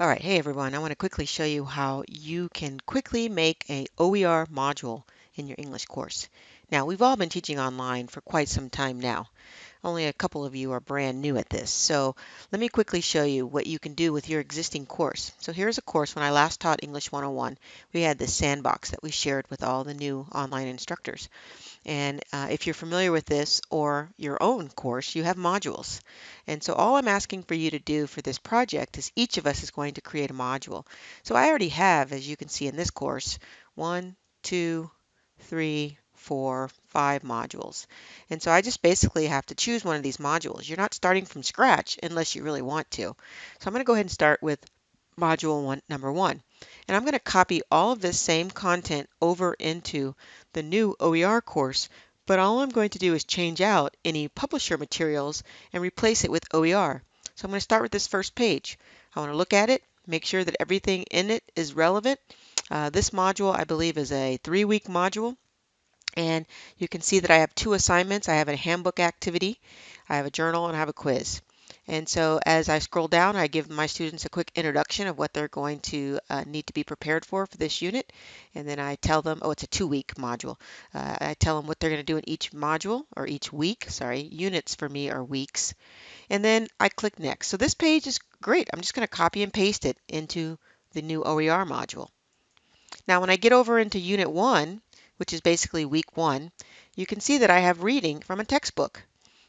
All right, hey everyone, I want to quickly show you how you can quickly make a OER module in your English course. Now, we've all been teaching online for quite some time now. Only a couple of you are brand new at this. So let me quickly show you what you can do with your existing course. So here's a course when I last taught English 101. We had this sandbox that we shared with all the new online instructors. And if you're familiar with this or your own course, you have modules. And so all I'm asking for you to do for this project is each of us is going to create a module. So I already have, as you can see in this course, 1, 2, 3, 4, 5 modules. And so I just basically have to choose one of these modules. You're not starting from scratch unless you really want to. So I'm going to go ahead and start with number 1. And I'm going to copy all of this same content over into the new OER course, but all I'm going to do is change out any publisher materials and replace it with OER. So I'm going to start with this first page. I want to look at it, make sure that everything in it is relevant. This module, I believe, is a 3-week module. And you can see that I have 2 assignments. I have a handbook activity, I have a journal, and I have a quiz. And so as I scroll down, I give my students a quick introduction of what they're going to need to be prepared for this unit. And then I tell them, oh, it's a 2-week module. I tell them what they're going to do in each module, or each week. Sorry, units for me are weeks. And then I click next. So this page is great. I'm just going to copy and paste it into the new OER module. Now, when I get over into Unit 1, which is basically week 1, you can see that I have reading from a textbook.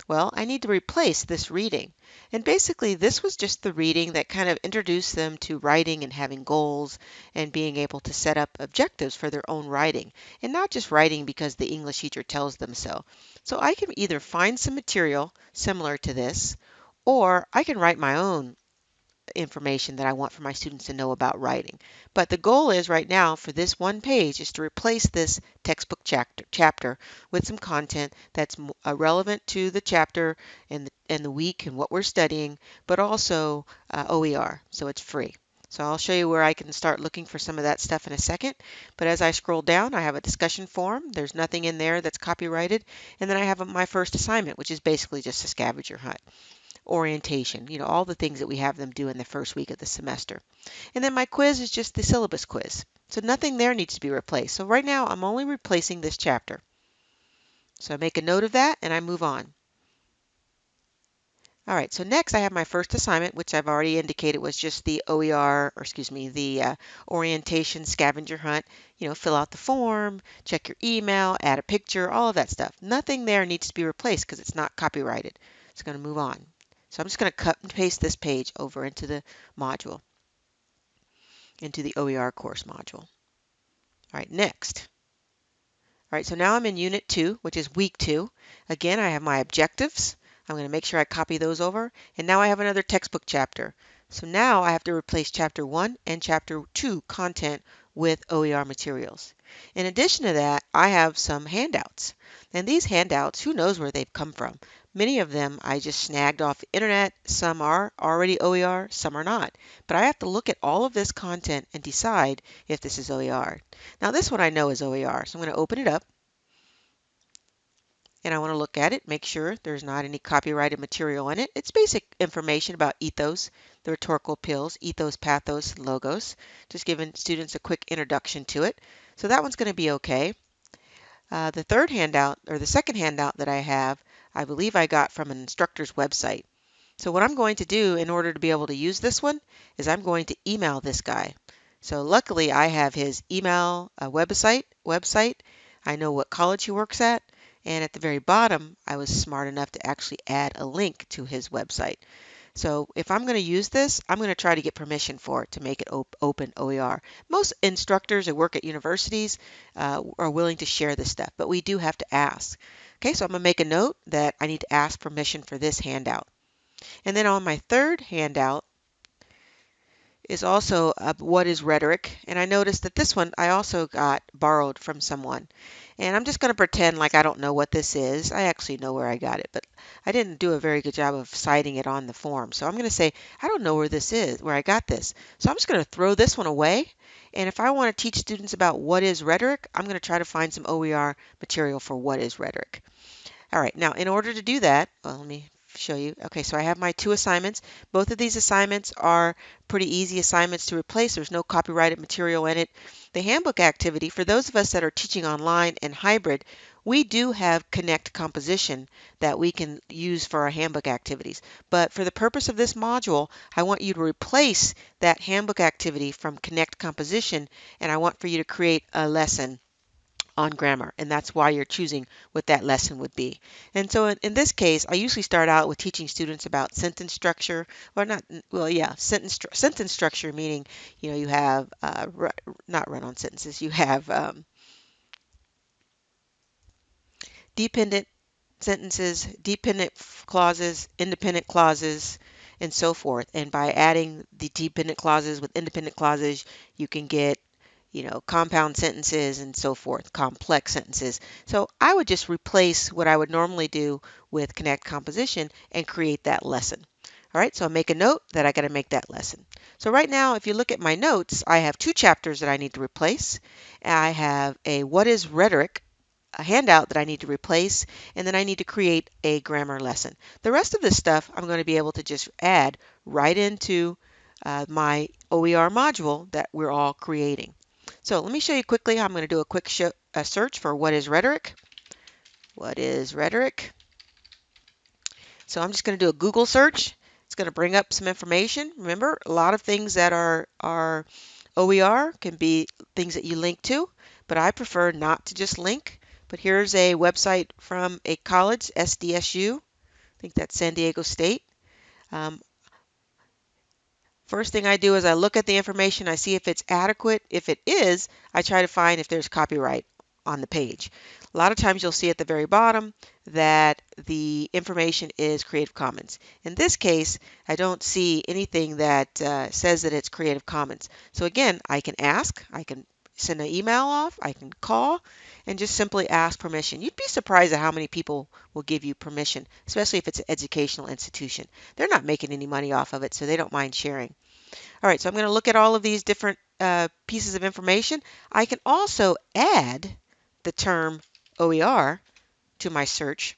Well, I need to replace this reading. And basically, this was just the reading that kind of introduced them to writing and having goals and being able to set up objectives for their own writing, and not just writing because the English teacher tells them so. So I can either find some material similar to this, or I can write my own information that I want for my students to know about writing. But the goal is right now for this one page is to replace this textbook chapter with some content that's relevant to the chapter and the week and what we're studying, but also OER, so it's free. So I'll show you where I can start looking for some of that stuff in a second. But as I scroll down, I have a discussion forum. There's nothing in there that's copyrighted. And then I have my first assignment, which is basically just a scavenger hunt. Orientation, all the things that we have them do in the first week of the semester. And then my quiz is just the syllabus quiz. So nothing there needs to be replaced. So right now I'm only replacing this chapter. So I make a note of that and I move on. All right, so next I have my first assignment, which I've already indicated was just the OER, or excuse me, the orientation scavenger hunt. Fill out the form, check your email, add a picture, all of that stuff. Nothing there needs to be replaced because it's not copyrighted. It's going to move on. So I'm just going to cut and paste this page over into the module, into the OER course module. All right, next. All right, so now I'm in Unit 2, which is Week 2. Again, I have my objectives. I'm going to make sure I copy those over. And now I have another textbook chapter. So now I have to replace Chapter 1 and Chapter 2 content with OER materials. In addition to that, I have some handouts. And these handouts, who knows where they've come from? Many of them I just snagged off the internet. Some are already OER, some are not. But I have to look at all of this content and decide if this is OER. Now this one I know is OER, so I'm going to open it up. And I want to look at it, make sure there's not any copyrighted material in it. It's basic information about ethos, the rhetorical pills, ethos, pathos, and logos, just giving students a quick introduction to it. So that one's going to be okay. The third handout, or the second handout that I have, I believe I got from an instructor's website. So what I'm going to do in order to be able to use this one is I'm going to email this guy. So luckily I have his email website. I know what college he works at. And at the very bottom, I was smart enough to actually add a link to his website. So if I'm going to use this, I'm going to try to get permission for it to make it open OER. Most instructors who work at universities are willing to share this stuff, but we do have to ask. Okay, so I'm going to make a note that I need to ask permission for this handout. And then on my third handout is also what is rhetoric. And I noticed that this one I also got borrowed from someone. And I'm just going to pretend like I don't know what this is. I actually know where I got it, but I didn't do a very good job of citing it on the form. So I'm going to say, I don't know where this is, where I got this. So I'm just going to throw this one away. And if I want to teach students about what is rhetoric, I'm going to try to find some OER material for what is rhetoric. All right, now in order to do that, let me show you. Okay, so I have my 2 assignments. Both of these assignments are pretty easy assignments to replace. There's no copyrighted material in it. The handbook activity, for those of us that are teaching online and hybrid, we do have Connect Composition that we can use for our handbook activities. But for the purpose of this module, I want you to replace that handbook activity from Connect Composition, and I want for you to create a lesson on grammar, and that's why you're choosing what that lesson would be. And so in this case, I usually start out with teaching students about sentence structure, or not, well, yeah, sentence structure, meaning, you have, not run-on sentences, you have dependent sentences, dependent clauses, independent clauses, and so forth. And by adding the dependent clauses with independent clauses, you can get, compound sentences and so forth, complex sentences. So I would just replace what I would normally do with Connect Composition and create that lesson. All right, so I'll make a note that I got to make that lesson. So right now, if you look at my notes, I have 2 chapters that I need to replace. I have a What is Rhetoric, a handout that I need to replace, and then I need to create a grammar lesson. The rest of this stuff I'm going to be able to just add right into my OER module that we're all creating. So let me show you quickly how I'm going to do a quick search for what is rhetoric. What is rhetoric? So I'm just going to do a Google search. It's going to bring up some information. Remember, a lot of things that are OER can be things that you link to, but I prefer not to just link. But here's a website from a college, SDSU. I think that's San Diego State. Um, First thing I do is I look at the information, I see if it's adequate. If it is, I try to find if there's copyright on the page. A lot of times you'll see at the very bottom that the information is Creative Commons. In this case, I don't see anything that says that it's Creative Commons. So again, I can ask, I can send an email off, I can call, and just simply ask permission. You'd be surprised at how many people will give you permission, especially if it's an educational institution. They're not making any money off of it, so they don't mind sharing. All right, so I'm going to look at all of these different pieces of information. I can also add the term OER to my search,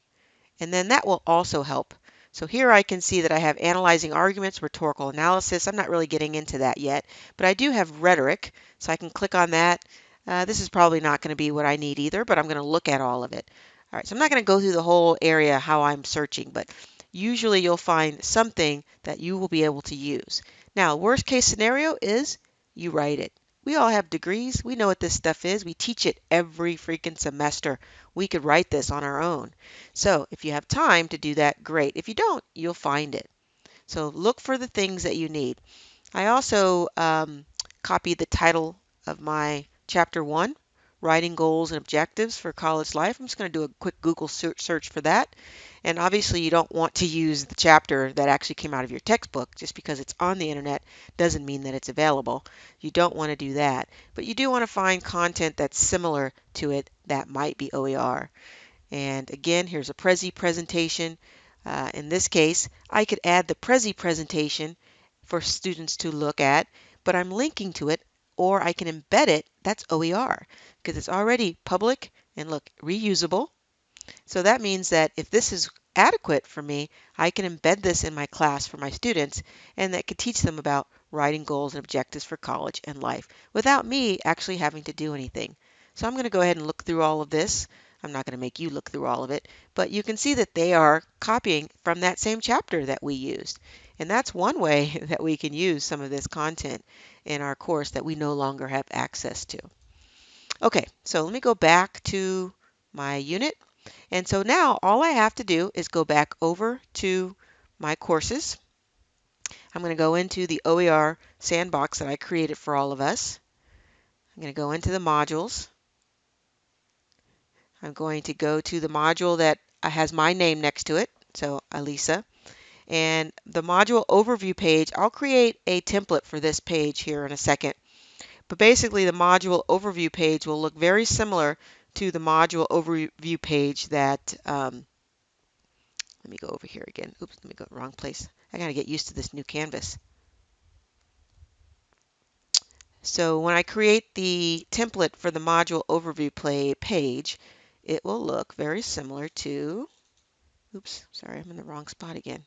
and then that will also help. So here I can see that I have analyzing arguments, rhetorical analysis. I'm not really getting into that yet, but I do have rhetoric, so I can click on that. This is probably not going to be what I need either, but I'm going to look at all of it. All right, so I'm not going to go through the whole area how I'm searching, but usually you'll find something that you will be able to use. Now, worst case scenario is you write it. We all have degrees. We know what this stuff is. We teach it every freaking semester. We could write this on our own. So if you have time to do that, great. If you don't, you'll find it. So look for the things that you need. I also copied the title of my chapter 1, Writing Goals and Objectives for College Life. I'm just going to do a quick Google search for that. And obviously you don't want to use the chapter that actually came out of your textbook. Just because it's on the internet doesn't mean that it's available. You don't want to do that. But you do want to find content that's similar to it that might be OER. And again, here's a Prezi presentation. In this case, I could add the Prezi presentation for students to look at, but I'm linking to it, or I can embed it. That's OER because it's already public and look, reusable. So that means that if this is adequate for me, I can embed this in my class for my students, and that could teach them about writing goals and objectives for college and life without me actually having to do anything. So I'm going to go ahead and look through all of this. I'm not going to make you look through all of it, but you can see that they are copying from that same chapter that we used. And that's one way that we can use some of this content in our course that we no longer have access to. Okay, so let me go back to my unit. And so now all I have to do is go back over to my courses. I'm going to go into the OER sandbox that I created for all of us. I'm going to go into the modules. I'm going to go to the module that has my name next to it, so Alisa. And the module overview page, I'll create a template for this page here in a second. But basically the module overview page will look very similar to the module overview page that, let me go over here again. Oops, let me go wrong place. I got to get used to this new canvas. So when I create the template for the module overview page, it will look very similar to, Oops, sorry, I'm in the wrong spot again.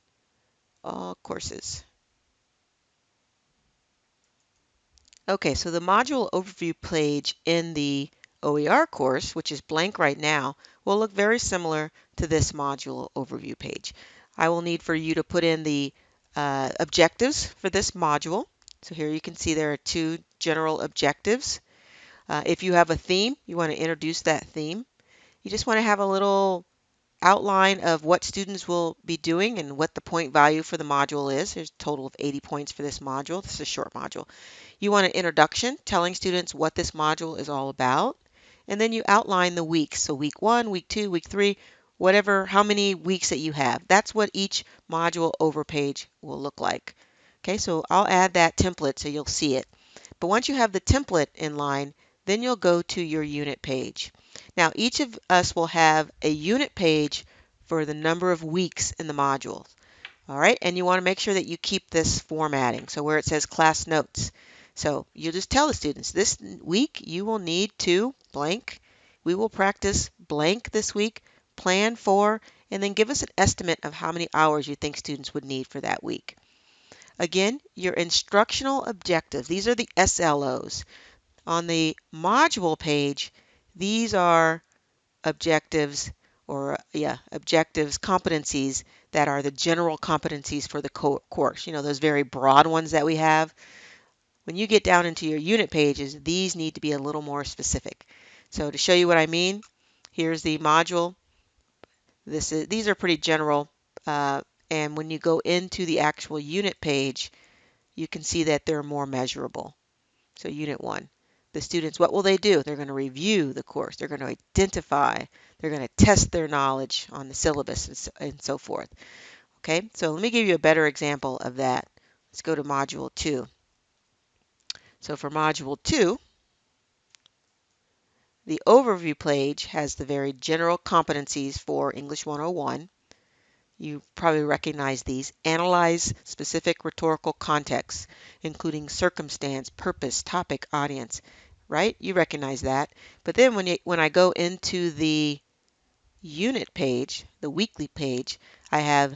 All courses. Okay, so the module overview page in the OER course, which is blank right now, will look very similar to this module overview page. I will need for you to put in the objectives for this module. So here you can see there are two general objectives. If you have a theme, you want to introduce that theme. You just want to have a little outline of what students will be doing and what the point value for the module is. There's a total of 80 points for this module. This is a short module. You want an introduction telling students what this module is all about. And then you outline the weeks. So week 1, week 2, week 3, whatever, how many weeks that you have. That's what each module over page will look like. Okay, so I'll add that template so you'll see it. But once you have the template in line, then you'll go to your unit page. Now, each of us will have a unit page for the number of weeks in the module. All right, and you want to make sure that you keep this formatting. So where it says class notes. So you just tell the students, this week you will need to blank. We will practice blank this week, plan for, and then give us an estimate of how many hours you think students would need for that week. Again, your instructional objectives. These are the SLOs. On the module page, these are objectives objectives, competencies that are the general competencies for the course. You know, those very broad ones that we have. When you get down into your unit pages, these need to be a little more specific. So to show you what I mean, here's the module. These are pretty general. And when you go into the actual unit page, you can see that they're more measurable. So unit 1, the students, what will they do? They're going to review the course. They're going to identify. They're going to test their knowledge on the syllabus and so forth. Okay, so let me give you a better example of that. Let's go to Module 2. So for Module 2, the overview page has the very general competencies for English 101. You probably recognize these. Analyze specific rhetorical contexts, including circumstance, purpose, topic, audience, right? You recognize that. But then when I go into the unit page, the weekly page, I have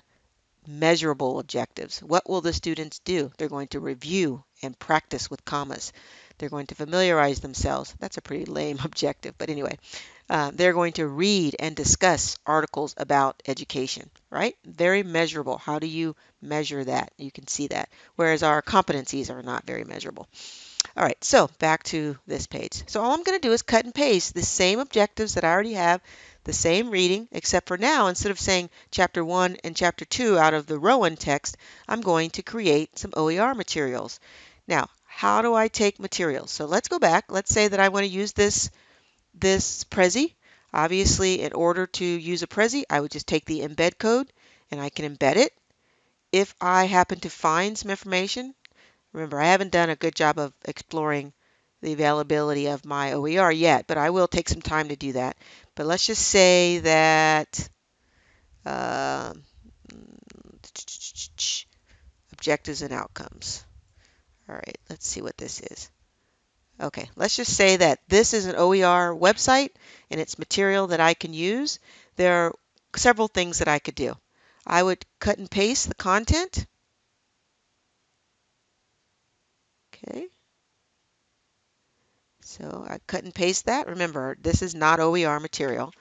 measurable objectives. What will the students do? They're going to review and practice with commas. They're going to familiarize themselves. That's a pretty lame objective, but anyway. They're going to read and discuss articles about education, right? Very measurable. How do you measure that? You can see that. Whereas our competencies are not very measurable. All right, so back to this page. So all I'm going to do is cut and paste the same objectives that I already have, the same reading, except for now, instead of saying chapter 1 and chapter 2 out of the Rowan text, I'm going to create some OER materials. Now, how do I take materials? So let's go back. Let's say that I want to use this Prezi. Obviously, in order to use a Prezi, I would just take the embed code and I can embed it. If I happen to find some information, remember, I haven't done a good job of exploring the availability of my OER yet, but I will take some time to do that. But let's just say that uh, objectives and outcomes. All right, let's see what this is. Okay, let's just say that this is an OER website and it's material that I can use. There are several things that I could do. I would cut and paste the content. Okay, so I cut and paste that. Remember, this is not OER material.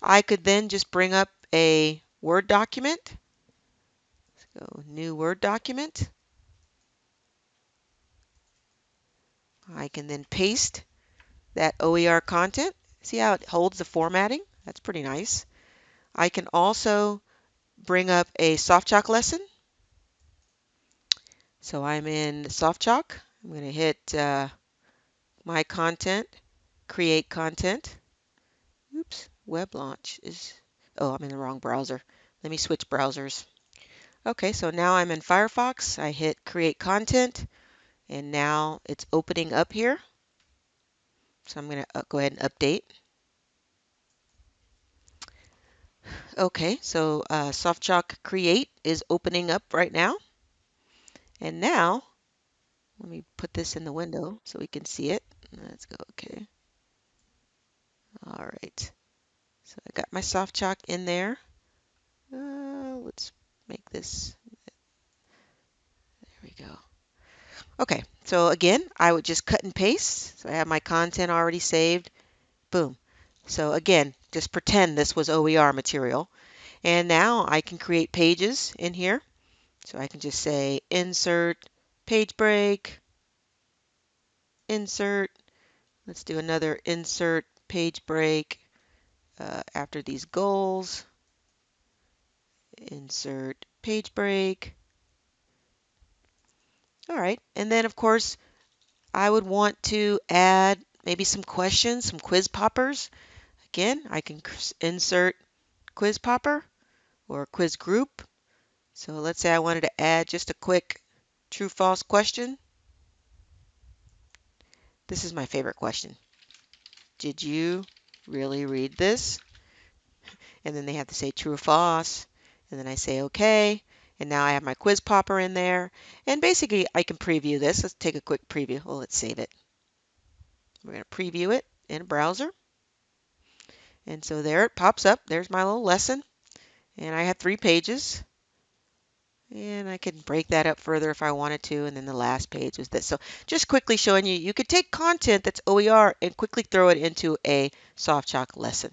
I could then just bring up a Word document. So new Word document. I can then paste that OER content. See how it holds the formatting? That's pretty nice. I can also bring up a SoftChalk lesson. So I'm in SoftChalk. I'm going to hit My Content, Create Content. Oops, Web Launch is, oh, I'm in the wrong browser. Let me switch browsers. Okay, so now I'm in Firefox. I hit Create Content, and now it's opening up here. So I'm going to go ahead and update. Okay, so SoftChalk Create is opening up right now. And now, let me put this in the window so we can see it. Let's go, okay. All right. So I got my SoftChalk in there. Let's make this, there we go. Okay, so again, I would just cut and paste. So I have my content already saved. Boom. So again, just pretend this was OER material. And now I can create pages in here. So I can just say insert, page break, insert. Let's do another insert, page break after these goals. Insert, page break. All right, and then of course, I would want to add maybe some questions, some quiz poppers. Again, I can insert quiz popper or quiz group. So let's say I wanted to add just a quick true false question. This is my favorite question. Did you really read this? And then they have to say true or false. And then I say okay. And now I have my quiz popper in there. And basically I can preview this. Let's take a quick preview. Well, let's save it. We're going to preview it in a browser. And so there it pops up. There's my little lesson. And I have 3 pages. And I can break that up further if I wanted to. And then the last page was this. So just quickly showing you, you could take content that's OER and quickly throw it into a soft chalk lesson.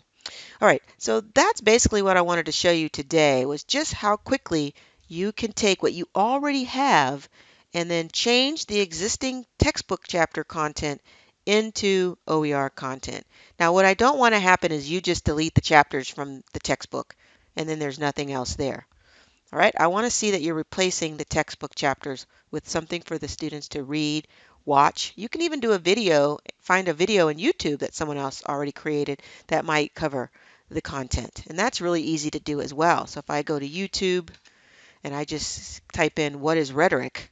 All right, so that's basically what I wanted to show you today was just how quickly you can take what you already have and then change the existing textbook chapter content into OER content. Now, what I don't want to happen is you just delete the chapters from the textbook and then there's nothing else there. All right, I want to see that you're replacing the textbook chapters with something for the students to read, watch. You can even do a video, find a video in YouTube that someone else already created that might cover the content. And that's really easy to do as well. So if I go to YouTube and I just type in what is rhetoric?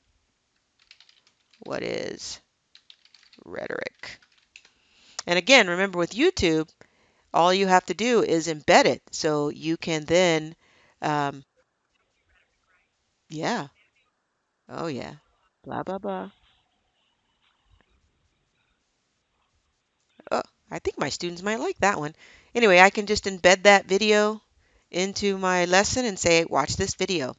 What is rhetoric? And again, remember with YouTube, all you have to do is embed it. So you can then, um, yeah, oh yeah, blah, blah, blah. Oh, I think my students might like that one. Anyway, I can just embed that video into my lesson and say, watch this video.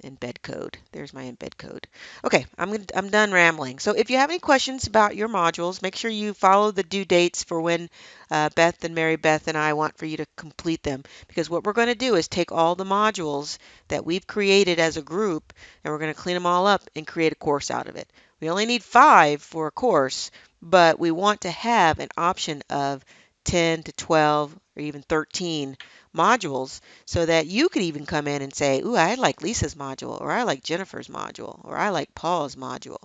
Embed code. There's my embed code. Okay, I'm done rambling. So if you have any questions about your modules, make sure you follow the due dates for when Beth and Mary Beth and I want for you to complete them. Because what we're going to do is take all the modules that we've created as a group and we're going to clean them all up and create a course out of it. We only need 5 for a course, but we want to have an option of 10 to 12 or even 13 modules so that you could even come in and say, ooh, I like Lisa's module, or I like Jennifer's module, or I like Paul's module.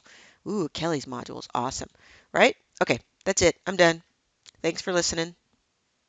Ooh, Kelly's module is awesome, right? Okay, that's it. I'm done. Thanks for listening.